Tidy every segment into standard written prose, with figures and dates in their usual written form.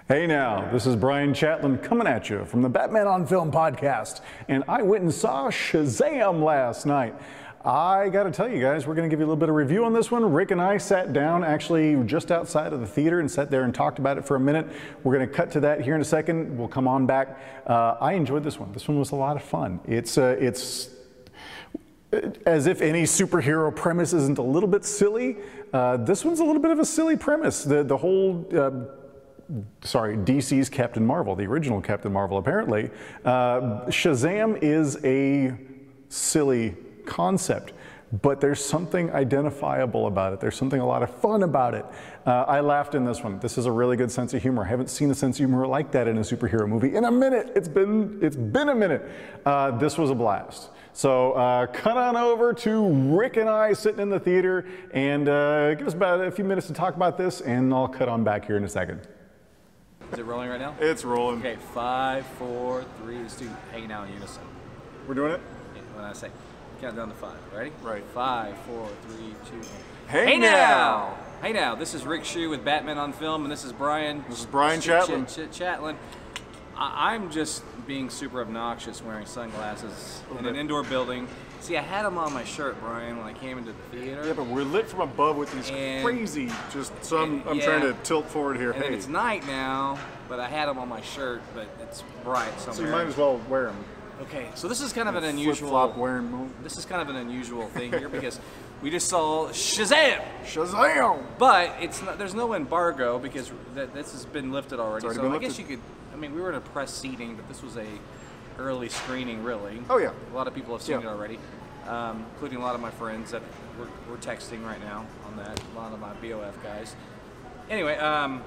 Hey now, this is Bryan Chatlien coming at you from the Batman on Film podcast, and I went and saw Shazam last night. I gotta tell you guys, we're gonna give you a little bit of review on this one. Rick and I sat down actually just outside of the theater and sat there and talked about it for a minute. We're gonna cut to that here in a second. We'll come on back. I enjoyed this one. This one was a lot of fun. It's as if any superhero premise isn't a little bit silly. This one's a little bit of a silly premise. The whole DC's Captain Marvel, the original Captain Marvel, apparently. Shazam is a silly concept, but there's something identifiable about it. There's something a lot of fun about it. I laughed in this one. This is a really good sense of humor. I haven't seen a sense of humor like that in a superhero movie in a minute. It's been a minute. This was a blast. So cut on over to Rick and I sitting in the theater, and give us about a few minutes to talk about this, and I'll cut on back here in a second. Is it rolling right now? It's rolling. Okay, 5, 4, 3, let's do hanging out in unison. We're doing it? Yeah, when I say, count down to 5. Ready? Right. 5, 4, 3, 2, 1. Hey now! Hey now, this is Rick Shew with Batman on Film, and this is Bryan. This is Bryan Chatlien. Chatlien. I'm just being super obnoxious wearing sunglasses in an indoor building. See, I had them on my shirt, Bryan, when I came into the theater. Yeah, but we're lit from above with these crazy, I'm trying to tilt forward here. And then it's night now, but I had them on my shirt, but it's bright somewhere. So you might as well wear them. Okay, so this is kind of an unusual. Flip-flop wearing move. This is kind of an unusual thing here because we just saw Shazam. Shazam! But it's not. There's no embargo because this has been lifted already. So I guess you could. I mean, we were in a press seating, but this was a early screening, really. Oh yeah. A lot of people have seen it already, including a lot of my friends that we're texting right now on that. A lot of my BOF guys. Anyway. All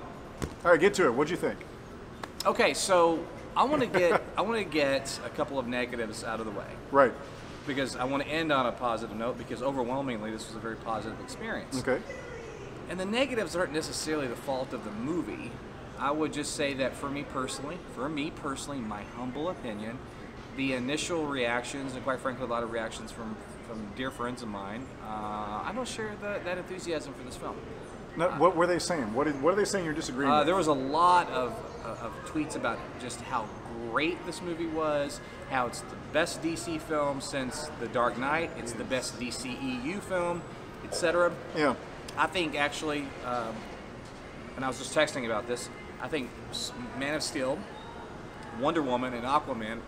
right, get to it. What'd you think? Okay, so I want to get a couple of negatives out of the way. Right. Because I want to end on a positive note, because overwhelmingly this was a very positive experience. Okay. And the negatives aren't necessarily the fault of the movie. I would just say that for me personally, my humble opinion, the initial reactions, and quite frankly a lot of reactions from dear friends of mine, I don't share that enthusiasm for this film. Now, what were they saying? What are they saying you're disagreeing with? There was a lot of tweets about just how great this movie was, how it's the best DC film since The Dark Knight, it's the best DCEU film, etc. Yeah. I think actually, and I was just texting about this, I think Man of Steel, Wonder Woman, and Aquaman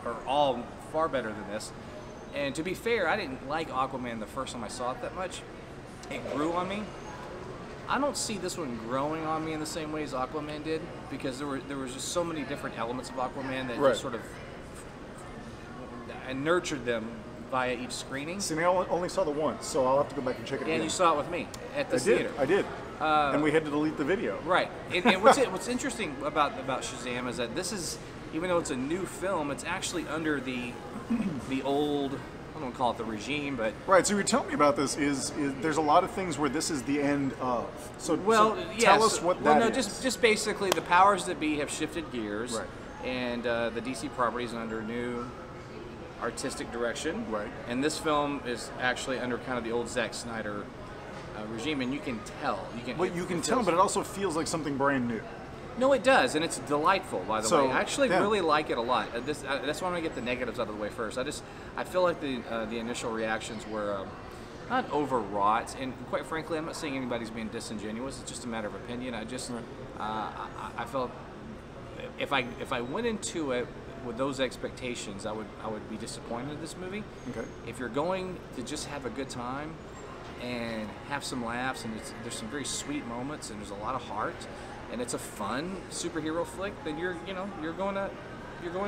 are all far better than this. And to be fair, I didn't like Aquaman the first time I saw it that much. It grew on me. I don't see this one growing on me in the same way as Aquaman did, because there was just so many different elements of Aquaman that just sort of I nurtured them via each screening. See, I only saw the once, so I'll have to go back and check it again. And you saw it with me at the theater. I did. And we had to delete the video. Right. And what's interesting about Shazam is that this is, even though it's a new film, it's actually under the old, I don't want to call it the regime, but... Right, so you're telling me about this is there's a lot of things where this is the end of. So, tell us what that is. Just basically the powers that be have shifted gears. Right. And the DC property is under new artistic direction. Right. And this film is actually under kind of the old Zack Snyder regime, and you can tell. You can tell, but it also feels like something brand new. No, it does, and it's delightful, by the way. I actually yeah. really like it a lot. That's why I'm going to get the negatives out of the way first. I feel like the initial reactions were not overwrought, and quite frankly, I'm not saying anybody's being disingenuous. It's just a matter of opinion. I felt if I went into it with those expectations, I would be disappointed in this movie. Okay. If you're going to just have a good time and have some laughs, and there's some very sweet moments, and there's a lot of heart, and it's a fun superhero flick, then you're going to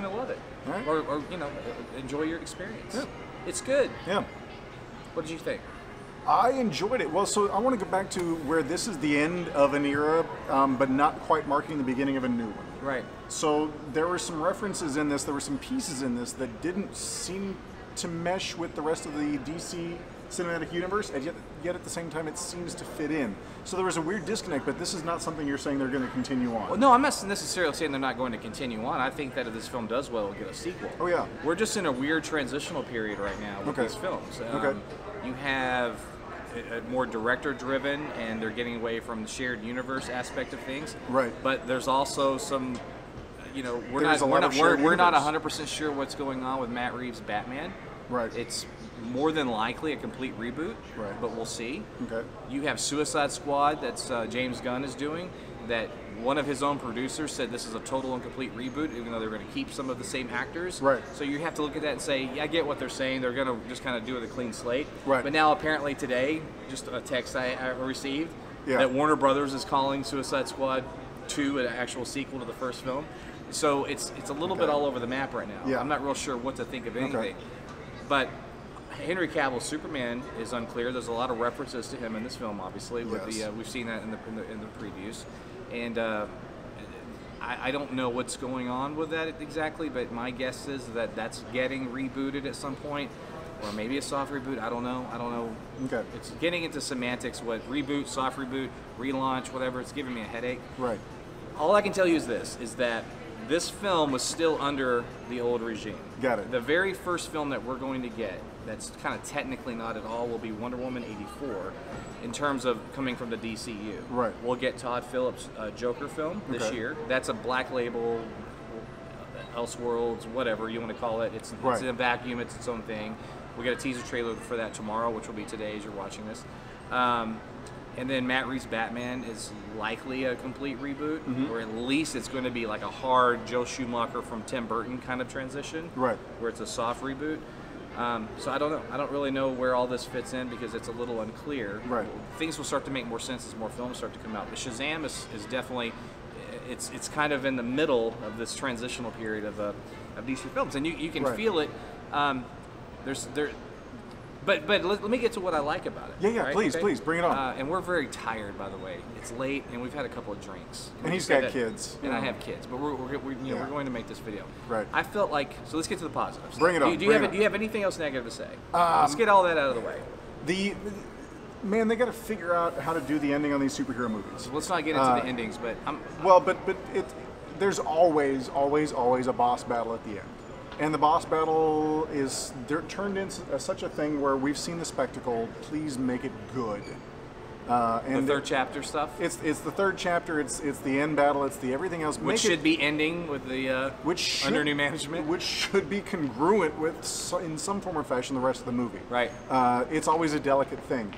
love it, right. or enjoy your experience. Yeah. It's good. Yeah. What did you think? I enjoyed it. Well, so I want to go back to where this is the end of an era, but not quite marking the beginning of a new one. Right. So there were some references in this, there were some pieces in this that didn't seem to mesh with the rest of the DC cinematic universe, and yet at the same time it seems to fit in. So there was a weird disconnect, but this is not something you're saying they're going to continue on. Well, no, I'm not necessarily saying they're not going to continue on. I think that if this film does well, we'll get a sequel. Oh yeah. We're just in a weird transitional period right now with these films. You have more director-driven, and they're getting away from the shared universe aspect of things. Right. But there's also some, we're There's a lot of not shared we're not universe. 100% sure what's going on with Matt Reeves' Batman. Right. It's more than likely a complete reboot. Right. But we'll see. Okay. You have Suicide Squad that's James Gunn is doing. That one of his own producers said this is a total and complete reboot, even though they're going to keep some of the same actors. Right. So you have to look at that and say, yeah, I get what they're saying. They're going to just kind of do it a clean slate. Right. But now apparently today, just a text I received, Yeah. that Warner Brothers is calling Suicide Squad 2 an actual sequel to the first film. So it's a little bit all over the map right now. Yeah. I'm not real sure what to think of anything. Okay. But Henry Cavill's Superman is unclear. There's a lot of references to him in this film, obviously. With Yes. we've seen that in the previews, and I don't know what's going on with that exactly. But my guess is that that's getting rebooted at some point, or maybe a soft reboot. I don't know. Okay. It's getting into semantics. What reboot, soft reboot, relaunch, whatever. It's giving me a headache. Right. All I can tell you is this: is that this film was still under the old regime. Got it. The very first film that we're going to get, that's kind of technically not at all, will be Wonder Woman 84, in terms of coming from the DCU. Right. We'll get Todd Phillips' Joker film this Okay. year. That's a black label, Elseworlds, whatever you want to call it. It's Right. in a vacuum. It's its own thing. We get a teaser trailer for that tomorrow, which will be today as you're watching this. And then Matt Reeves' Batman is likely a complete reboot, or at least it's going to be like a hard Joe Schumacher from Tim Burton kind of transition, Right. where it's a soft reboot. So I don't know. I don't really know where all this fits in because it's a little unclear. Right. Things will start to make more sense as more films start to come out. But Shazam is definitely, it's kind of in the middle of this transitional period of DC films, and you can Right. feel it. But let me get to what I like about it. Yeah, right? please, please, bring it on. And we're very tired, by the way. It's late, and we've had a couple of drinks. And he's got kids. And I have kids, but we're going to make this video. Right. I felt like, so let's get to the positives. Bring it on, Do bring it on. you have anything else negative to say? Let's get all that out of the way. Man, they got to figure out how to do the ending on these superhero movies. So let's not get into the endings, but There's always a boss battle at the end. And the boss battle is turned into such a thing where we've seen the spectacle. Please make it good. And the third chapter stuff, It's the third chapter. It's the end battle. It's the everything else. which should be ending with the under new management. which should be congruent with in some form or fashion the rest of the movie. Right. It's always a delicate thing.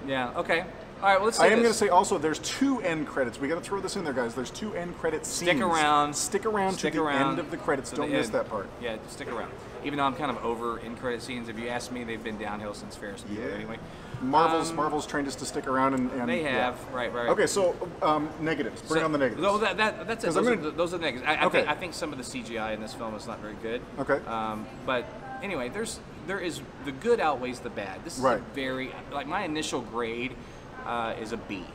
Yeah. Okay. All right. Well, let's. I am going to say also, there's 2 end credits. We got to throw this in there, guys. There's 2 end credit scenes. Stick around. Stick around to the end of the credits. to the Don't miss end. that part. Yeah, stick around. Even though I'm kind of over end credit scenes, if you ask me, they've been downhill since Ferris Bueller. Anyway. Marvel's trained us to stick around and They have. yeah. Right. Okay, so negatives. Bring on the negatives. No, that's it. 'Cause Those are the negatives. Okay. I think some of the CGI in this film is not very good. Okay. But anyway, there is the good outweighs the bad. This is Right. a very my initial grade is a B.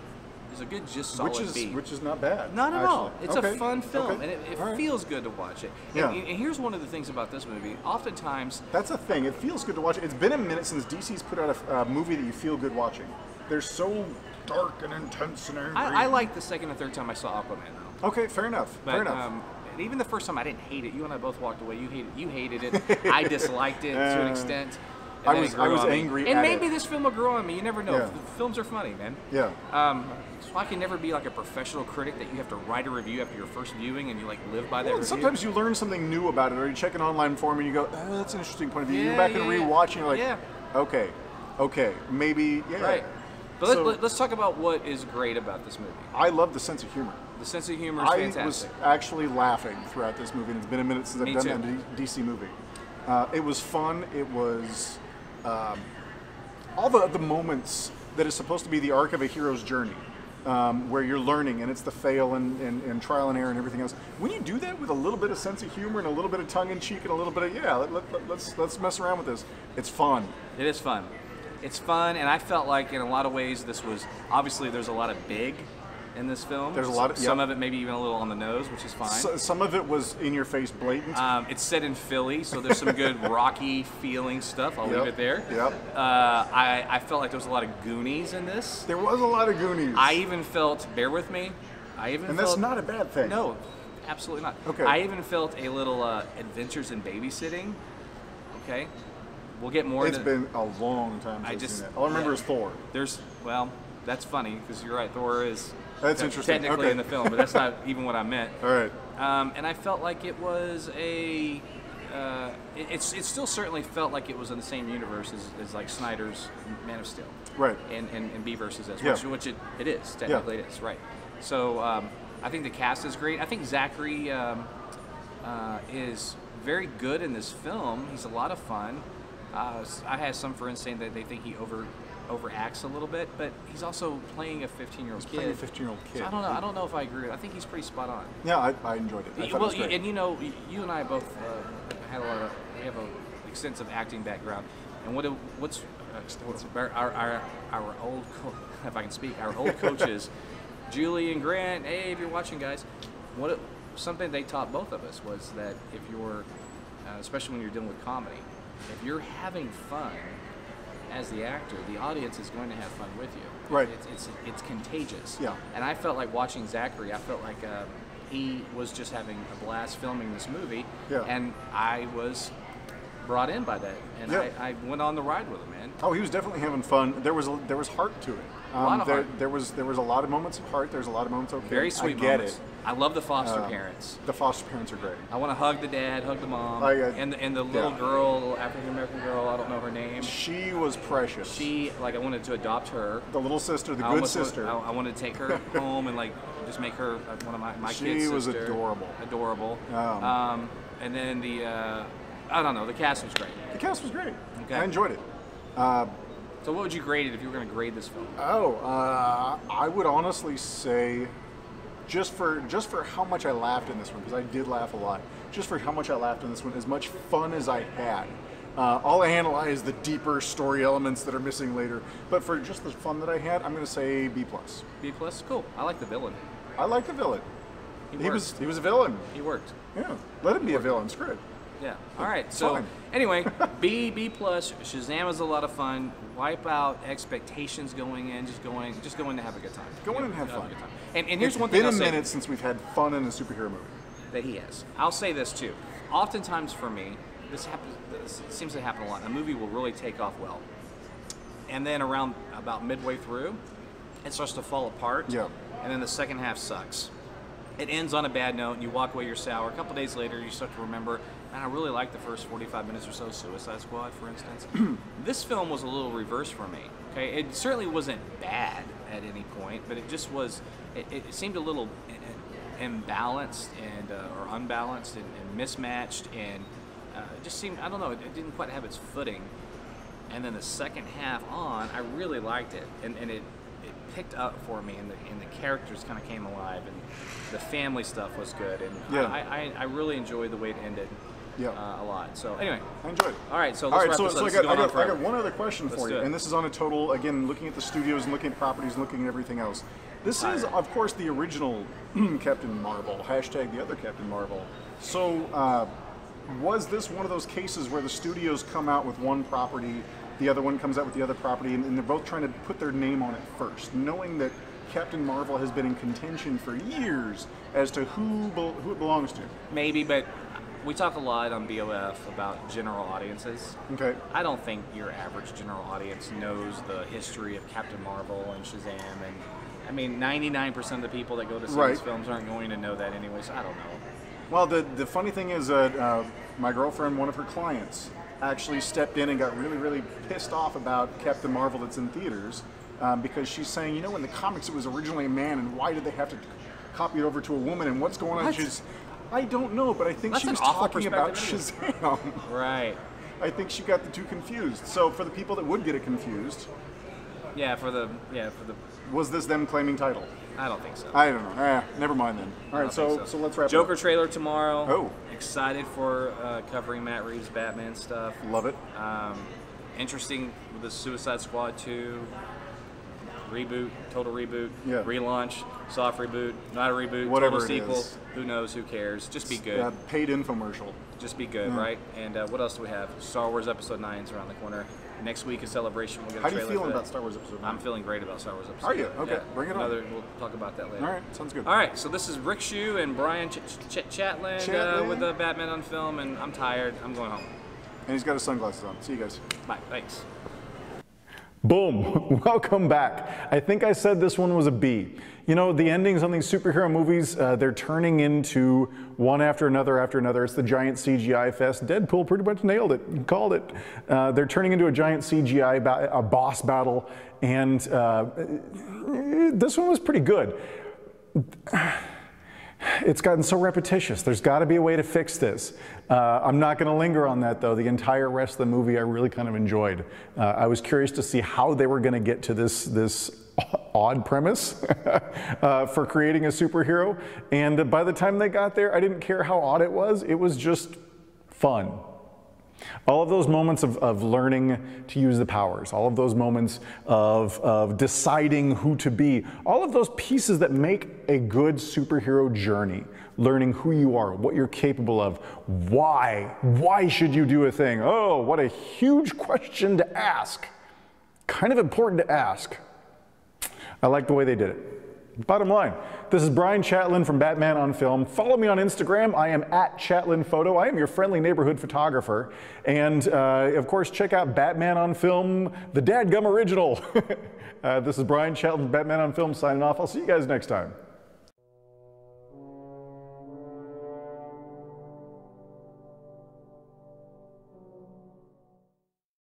It's a good, just solid B. Which is not bad. Not at all. actually. It's Okay. a fun film, Okay. and it All right. feels good to watch it. Yeah. And here's one of the things about this movie. Oftentimes, That's a thing. It feels good to watch. It's been a minute since DC's put out a movie that you feel good watching. They're so dark and intense and angry. I like the second and third time I saw Aquaman, though. Okay, fair enough. But, fair enough. and even the first time, I didn't hate it. You and I both walked away. You hated it. I disliked it to an extent. And then it grew I was on me. angry And at maybe it. this film will grow on me. You never know. Yeah. Films are funny, man. Yeah. So I can never be like a professional critic that you have to write a review after your first viewing and you like live by that Well, review. sometimes you learn something new about it, or you check an online forum and you go, oh, that's an interesting point of view. You Yeah, go back and yeah, rewatch and you're like, yeah. okay, maybe, yeah. Right. But So- let's talk about what is great about this movie. I love the sense of humor. The sense of humor is I fantastic. was actually laughing throughout this movie, and it's been a minute since Me I've done too. a DC movie. It was fun. It was all the moments that is supposed to be the arc of a hero's journey, where you're learning, and it's the fail and trial and error and everything else. When you do that with a little bit of sense of humor and a little bit of tongue in cheek and a little bit of let's mess around with this. It's fun. It is fun. It's fun, and I felt like in a lot of ways this was obviously there's a lot of big in this film. There's a lot of- some yep. of it maybe even a little on the nose, which is fine. Some of it was in your face, blatant. It's set in Philly, so there's some good Rocky feeling stuff. I'll leave it there. Yep. I felt like there was a lot of Goonies in this. There was a lot of Goonies. I even felt, bear with me, and that's not a bad thing. No, absolutely not. Okay. I even felt a little Adventures in Babysitting. Okay. we'll get more. It's been a long time since I've seen it. All I remember is Thor. Well, that's funny because you're right. Thor is technically in the film, but that's not even what I meant. All right. And I felt like it was a. It still certainly felt like it was in the same universe as like Snyder's Man of Steel. Right. And B versus S, Yeah. which it is. Technically it is, right. So I think the cast is great. I think Zachary is very good in this film. He's a lot of fun. I had some friends saying that they think he overacts a little bit, but he's also playing a 15-year-old kid. Playing a 15-year-old kid. So I don't know if I agree. I think he's pretty spot on. Yeah, I enjoyed it. I thought it was great. And you know, you and I both had we have an extensive acting background. And what's our old, if I can speak, our old coaches, Julie and Grant. Hey, if you're watching, guys, something they taught both of us was that if you're, especially when you're dealing with comedy, if you're having fun as the actor, the audience is going to have fun with you. Right. It's contagious. Yeah. And I felt like watching Zachary. I felt like he was just having a blast filming this movie. Yeah. And I was brought in by that, and yeah. I went on the ride with him, man. Oh, he was definitely having fun. There was heart to it. A lot of heart. There was a lot of moments of heart. There's a lot of moments of very sweet I get moments. It. I love the foster parents. The foster parents are great. I want to hug the dad, hug the mom, and the little girl, little African American girl. I don't know her name. She was precious. I wanted to adopt her. The little sister, the good sister. I wanted to take her home and just make her one of my kids' She was sister. adorable. Adorable. And then I don't know. The cast was great. The cast was great. Okay. I enjoyed it. So what would you grade it if you were going to grade this film? I would honestly say, just for how much I laughed in this one, because I did laugh a lot. Just for how much I laughed in this one, as much fun as I had. All I analyze the deeper story elements that are missing later. But for just the fun that I had, I'm going to say B+. B+, cool. I like the villain. I like the villain. He was a villain. He worked. Yeah, let him be a villain. Screw it. Yeah. All right. So anyway, B+. Shazam is a lot of fun. Wipe out expectations going in. Just going to have a good time. Go in and have fun. And here's one thing I'll say. It's been a minute since we've had fun in a superhero movie. That he has. I'll say this too. Oftentimes for me, this seems to happen a lot. A movie will really take off well, and then around about midway through, it starts to fall apart. Yeah. And then the second half sucks. It ends on a bad note, and you walk away, you're sour. A couple days later, you start to remember, man, I really liked the first 45 minutes or so, Suicide Squad, for instance. This film was a little reverse for me. Okay, it certainly wasn't bad at any point, but it just was. It seemed a little imbalanced and or unbalanced and mismatched, and it just seemed, I don't know, it didn't quite have its footing. And then the second half on, I really liked it, and it picked up for me, and the characters kind of came alive, and the family stuff was good, and I really enjoyed the way it ended. Yeah. A lot. So anyway, I enjoyed it. All right, so let's wrap this up. I got one other question for you, do it. and this is on a total, again, looking at the studios and looking at properties and looking at everything else. This is, of course, the original Captain Marvel, hashtag the other Captain Marvel. So was this one of those cases where the studios come out with one property, the other one comes out with the other property, and they're both trying to put their name on it first, knowing that Captain Marvel has been in contention for years as to who it belongs to? Maybe, but we talk a lot on BOF about general audiences. Okay. I don't think your average general audience knows the history of Captain Marvel and Shazam, and I mean, 99% of the people that go to see these films aren't going to know that anyway, so I don't know. Well, the funny thing is that my girlfriend, one of her clients, actually stepped in and got really, really pissed off about Captain Marvel that's in theaters because she's saying, you know, in the comics it was originally a man, and why did they have to copy it over to a woman, and what's going on? I don't know, but I think she was talking about Shazam. Right. I think she got the two confused. So for the people that would get it confused, was this them claiming title? I don't think so. I don't know. Never mind then. All right, so let's wrap it up. Joker trailer tomorrow. Oh. Excited for covering Matt Reeves' Batman stuff. Love it. Interesting with the Suicide Squad 2. Reboot, total reboot, relaunch, soft reboot, not a reboot, whatever total sequel. Is. Who knows? Who cares? Just be good. Paid infomercial. Just be good, right? And what else do we have? Star Wars Episode 9 is around the corner. Next week is Celebration. We'll get How do you feel about Star Wars Episode 9? I'm feeling great about Star Wars Episode 9. Are you? Okay, bring it on. We'll talk about that later. All right, sounds good. All right, so this is Rick Shew and Bryan Chatlien with Batman on film, and I'm tired. I'm going home. And he's got his sunglasses on. See you guys. Bye. Thanks. Boom, welcome back. I think I said this one was a B. You know, the endings on these superhero movies, they're turning into one after another after another. It's the giant CGI fest. Deadpool pretty much nailed it, he called it. They're turning into a giant CGI boss battle, and this one was pretty good. It's gotten so repetitious. There's got to be a way to fix this. I'm not going to linger on that, though. The entire rest of the movie I really kind of enjoyed. I was curious to see how they were going to get to this odd premise for creating a superhero. And by the time they got there, I didn't care how odd it was. It was just fun. All of those moments of learning to use the powers, all of those moments of deciding who to be, all of those pieces that make a good superhero journey, learning who you are, what you're capable of, why should you do a thing? Oh, what a huge question to ask. Kind of important to ask. I like the way they did it. Bottom line, this is Bryan Chatlien from Batman on Film. Follow me on Instagram. I am at Chatlien Photo. I am your friendly neighborhood photographer. And of course, check out Batman on Film, the dadgum original. This is Bryan Chatlien from Batman on Film signing off. I'll see you guys next time.